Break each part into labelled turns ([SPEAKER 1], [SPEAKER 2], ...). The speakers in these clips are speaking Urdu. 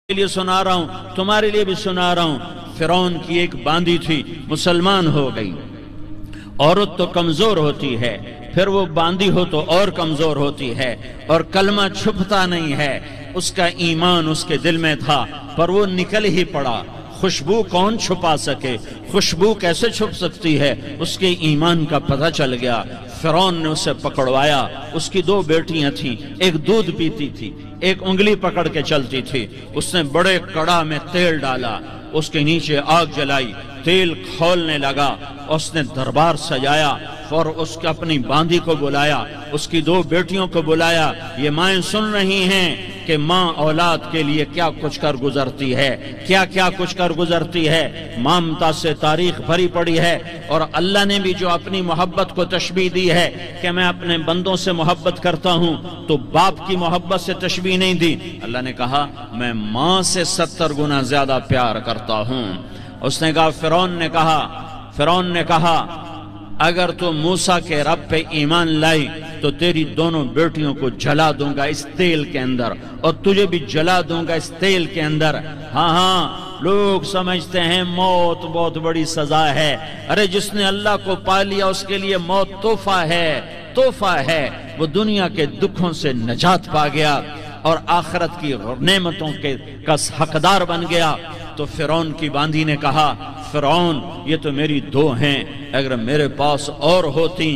[SPEAKER 1] کے لیے سنا رہا ہوں، تمہارے لیے بھی سنا رہا ہوں۔ فرعون کی ایک باندی تھی، مسلمان ہو گئی۔ عورت تو کمزور ہوتی ہے، پھر وہ باندی ہو تو اور کمزور ہوتی ہے، اور کلمہ چھپتا نہیں ہے۔ اس کا ایمان اس کے دل میں تھا، پر وہ نکل ہی پڑا۔ خوشبو کون چھپا سکے؟ خوشبو کیسے چھپ سکتی ہے؟ اس کے ایمان کا پتہ چل گیا۔ فرعون نے اسے پکڑوایا۔ اس کی 2 بیٹیاں تھیں، ایک دودھ پیتی تھی، ایک انگلی پکڑ کے چلتی تھی۔ اس نے بڑے کڑا میں تیل ڈالا، اس کے نیچے آگ جلائی، تیل کھولنے لگا۔ اس نے دربار سجایا اور اس کے اپنی باندی کو بلایا، اس کی 2 بیٹیوں کو بلایا۔ یہ مائیں سن رہی ہیں کہ ماں اولاد کے لیے کیا کچھ کر گزرتی ہے، کیا کچھ کر گزرتی ہے۔ مامتا سے تاریخ بھری پڑی ہے، اور اللہ نے بھی جو اپنی محبت کو تشبیہ دی ہے کہ میں اپنے بندوں سے محبت کرتا ہوں، تو باپ کی محبت سے تشبیہ نہیں دی۔ اللہ نے کہا میں ماں سے 70 گنا زیادہ پیار کرتا ہوں۔ اس نے کہا فرعون نے کہا اگر تو موسیٰ کے رب پہ ایمان لائی تو تیری دونوں بیٹیوں کو جلا دوں گا اس تیل کے اندر، اور تجھے بھی جلا دوں گا اس تیل کے اندر۔ ہاں لوگ سمجھتے ہیں موت بہت بڑی سزا ہے۔ ارے جس نے اللہ کو پا لیا اس کے لیے موت تحفہ ہے۔ وہ دنیا کے دکھوں سے نجات پا گیا اور آخرت کی نعمتوں کا حقدار بن گیا۔ تو فرعون کی باندی نے کہا فرعون یہ تو میری 2 ہیں، اگر میرے پاس اور ہوتی،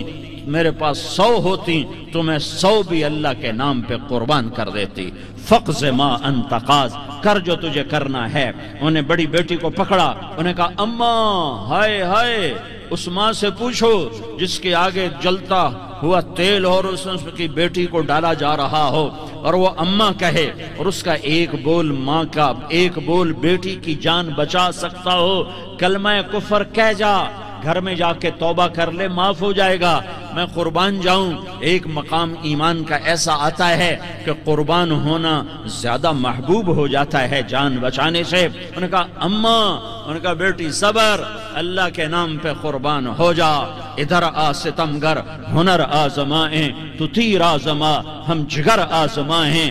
[SPEAKER 1] میرے پاس 100 ہوتی تو میں 100 بھی اللہ کے نام پہ قربان کر دیتی۔ فقض ما انت قاض، کر جو تجھے کرنا ہے۔ انہوں نے بڑی بیٹی کو پکڑا، انہوں نے کہا اماں ہائے اس ماں سے پوچھو جس کے آگے جلتا ہوا تیل اور اس کی بیٹی کو ڈالا جا رہا ہو، اور وہ اماں کہے، اور اس کا ایک بول ماں کا، ایک بول بیٹی کی جان بچا سکتا ہو۔ کلمہ کفر کہہ جا، گھر میں جا کے توبہ کر لے، معاف ہو جائے گا۔ میں قربان جاؤں۔ ایک مقام ایمان کا ایسا آتا ہے کہ قربان ہونا زیادہ محبوب ہو جاتا ہے جان بچانے سے۔ انہوں نے کہا اماں، انہوں نے کہا بیٹی صبر، اللہ کے نام پہ قربان ہو جا۔ ادھر آ ستمگر، ہنر آزمائیں تو تیر آزما، ہم جگر آزمائیں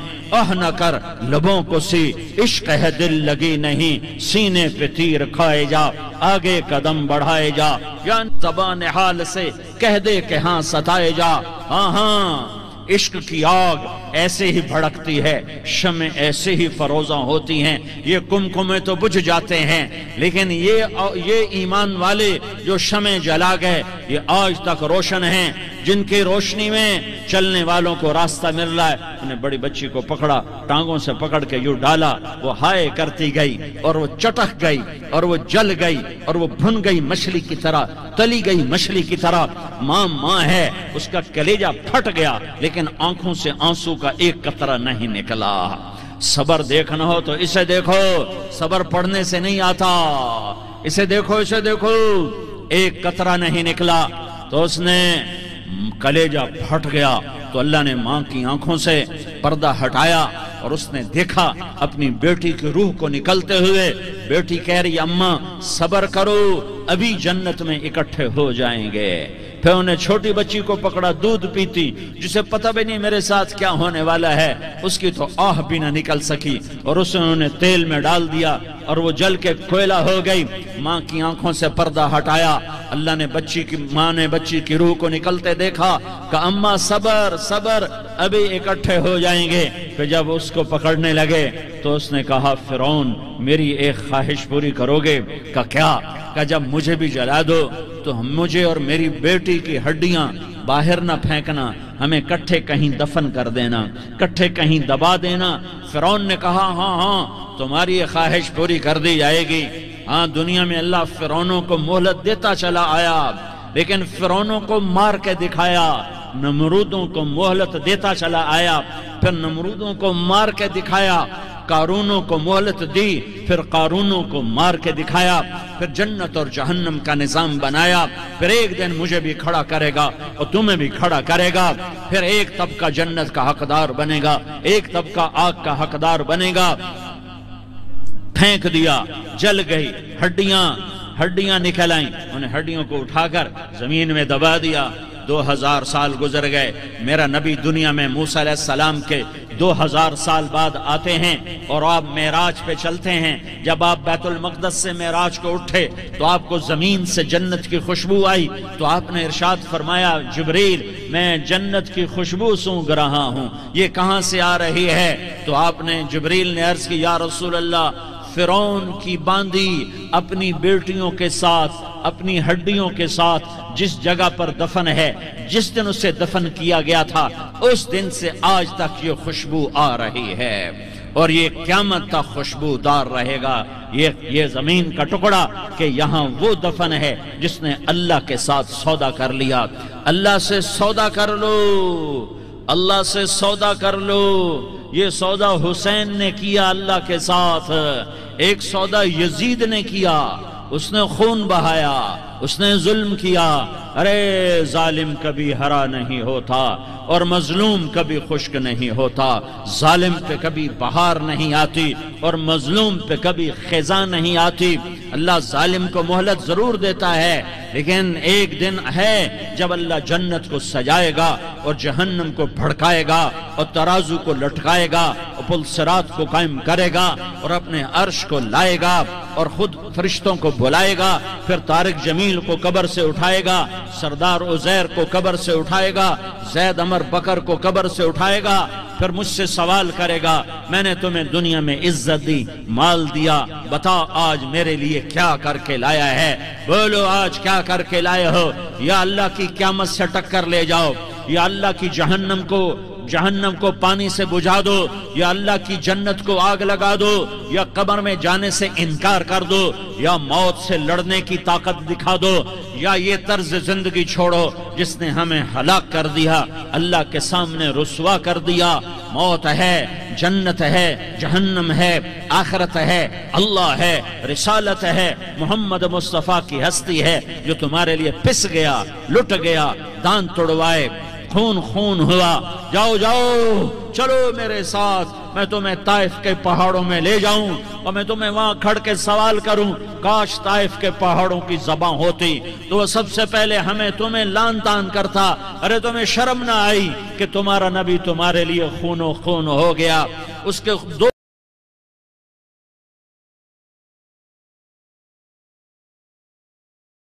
[SPEAKER 1] نہ کر لبوں کو سی، عشق ہے دل لگی نہیں، سینے پہ تیر کھائے جا، آگے قدم بڑھائے جا، یا زبان حال سے کہہ دے کہ ہاں ستائے جا۔ ہاں عشق کی آگ ایسے ہی بھڑکتی ہے، شمع ایسے ہی فروزاں ہوتی ہیں، یہ کمکمے تو بجھ جاتے ہیں، لیکن یہ ایمان والے جو شمع جلا گئے یہ آج تک روشن ہیں، جن کی روشنی میں چلنے والوں کو راستہ مل رہا ہے۔ انہیں بڑی بچی کو پکڑا، ٹانگوں سے پکڑ کے یوں ڈالا، وہ ہائے کرتی گئی اور وہ چٹک گئی اور وہ جل گئی اور وہ بھن گئی مچھلی کی طرح، تلی گئی مچھلی کی طرح۔ ماں ہے، اس کا کلیجہ پھٹ گیا، لیکن آنکھوں سے آنسو کا ایک قطرہ نہیں نکلا۔ صبر دیکھنا ہو تو اسے دیکھو، صبر پڑھنے سے نہیں آتا، اسے دیکھو ایک قطرہ نہیں نکلا۔ تو اس نے کلیجہ پھٹ گیا، تو اللہ نے ماں کی آنکھوں سے پردہ ہٹایا اور اس نے دیکھا اپنی بیٹی کی روح کو نکلتے ہوئے۔ بیٹی کہہ رہی اماں صبر کرو، ابھی جنت میں اکٹھے ہو جائیں گے۔ پھر انہیں چھوٹی بچی کو پکڑا، دودھ پیتی، جسے پتہ بھی نہیں میرے ساتھ کیا ہونے والا ہے، اس کی تو آہ بھی نہ نکل سکی، اور اسے انہوں نے تیل میں ڈال دیا اور وہ جل کے کوئلہ ہو گئی۔ ماں کی آنکھوں سے پردہ ہٹایا، اللہ نے ماں نے بچی کی روح کو نکلتے دیکھا کہ اماں صبر ابھی اکٹھے ہو جائیں گے۔ پھر جب اس کو پکڑنے لگے تو اس نے کہا فرعون میری ایک خواہش پوری کرو گے؟ کہ جب مجھے بھی جلا دو تو مجھے اور میری بیٹی کی ہڈیاں باہر نہ پھینکنا، ہمیں کٹھے کہیں دفن کر دینا، کٹھے کہیں دبا دینا۔ فرعون نے کہا ہاں تمہاری یہ خواہش پوری کر دی جائے گی۔ ہاں دنیا میں اللہ فرعونوں کو مہلت دیتا چلا آیا، لیکن فرعونوں کو مار کے دکھایا، نمرودوں کو مہلت دیتا چلا آیا، پھر نمرودوں کو مار کے دکھایا، قارونوں کو مہلت دی، پھر قارونوں کو مار کے دکھایا، پھر جنت اور جہنم کا نظام بنایا، پھر ایک دن مجھے بھی کھڑا کرے گا اور تمہیں بھی کھڑا کرے گا، پھر ایک طبقہ جنت کا حقدار بنے گا، ایک طبقہ آگ کا حقدار بنے گا۔ پھینک دیا، جل گئی، ہڈیاں نکل آئیں، انہیں ہڈیوں کو اٹھا کر زمین میں دبا دیا، 2000 سال گزر گئے، میرا نبی دنیا میں موسیٰ علیہ السلام کے 2000 سال بعد آتے ہیں اور آپ معراج پہ چلتے ہیں۔ جب آپ بیت المقدس سے معراج کو اٹھے تو آپ کو زمین سے جنت کی خوشبو آئی، تو آپ نے ارشاد فرمایا جبریل میں جنت کی خوشبو سونگھ رہا ہوں، یہ کہاں سے آ رہی ہے؟ تو آپ نے جبریل نے عرض کی یا رسول اللہ فرعون کی باندی اپنی بیٹیوں کے ساتھ اپنی ہڈیوں کے ساتھ جس جگہ پر دفن ہے، جس دن اسے دفن کیا گیا تھا اس دن سے آج تک یہ خوشبو آ رہی ہے اور یہ قیامت تک خوشبودار رہے گا۔ یہ زمین کا ٹکڑا کہ یہاں وہ دفن ہے جس نے اللہ کے ساتھ سودا کر لیا۔ اللہ سے سودا کر لو، اللہ سے سودا کر لو۔ یہ سودا حسین نے کیا اللہ کے ساتھ، ایک سودا یزید نے کیا، اس نے خون بہایا، اس نے ظلم کیا۔ ارے ظالم کبھی ہرا نہیں ہوتا اور مظلوم کبھی خشک نہیں ہوتا، ظالم پہ کبھی بہار نہیں آتی اور مظلوم پہ کبھی خزاں نہیں آتی۔ اللہ ظالم کو مہلت ضرور دیتا ہے، لیکن ایک دن ہے جب اللہ جنت کو سجائے گا اور جہنم کو بھڑکائے گا اور ترازو کو لٹکائے گا اور پل صراط کو قائم کرے گا اور اپنے عرش کو لائے گا اور خود فرشتوں کو بلائے گا، پھر طارق جمیل کو قبر سے اٹھائے گا، سردار عزیر کو قبر سے اٹھائے گا، زید عمر بکر کو قبر سے اٹھائے گا، پھر مجھ سے سوال کرے گا میں نے تمہیں دنیا میں عزت دی، مال دیا، بتا آج میرے لیے کیا کر کے لایا ہے؟ بولو آج کیا کر کے لائے ہو؟ یا اللہ کی قیامت سے ٹکر لے جاؤ، یا اللہ کی جہنم کو پانی سے بجھا دو، یا اللہ کی جنت کو آگ لگا دو، یا قبر میں جانے سے انکار کر دو، یا موت سے لڑنے کی طاقت دکھا دو، یا یہ طرز زندگی چھوڑو جس نے ہمیں ہلاک کر دیا، اللہ کے سامنے رسوا کر دیا۔ موت ہے، جنت ہے، جہنم ہے، آخرت ہے، اللہ ہے، رسالت ہے، محمد مصطفیٰ کی ہستی ہے جو تمہارے لیے پس گیا، لٹ گیا، دان توڑوائے، خون ہوا۔ جاؤ چلو میرے ساتھ، میں تمہیں طائف کے پہاڑوں میں لے جاؤں اور میں تمہیں وہاں کھڑ کے سوال کروں، کاش طائف کے پہاڑوں کی زبان ہوتی تو وہ سب سے پہلے تمہیں لان تان کرتا۔ ارے تمہیں شرم نہ آئی کہ تمہارا نبی تمہارے لیے خون و خون ہو گیا؟ اس کے 2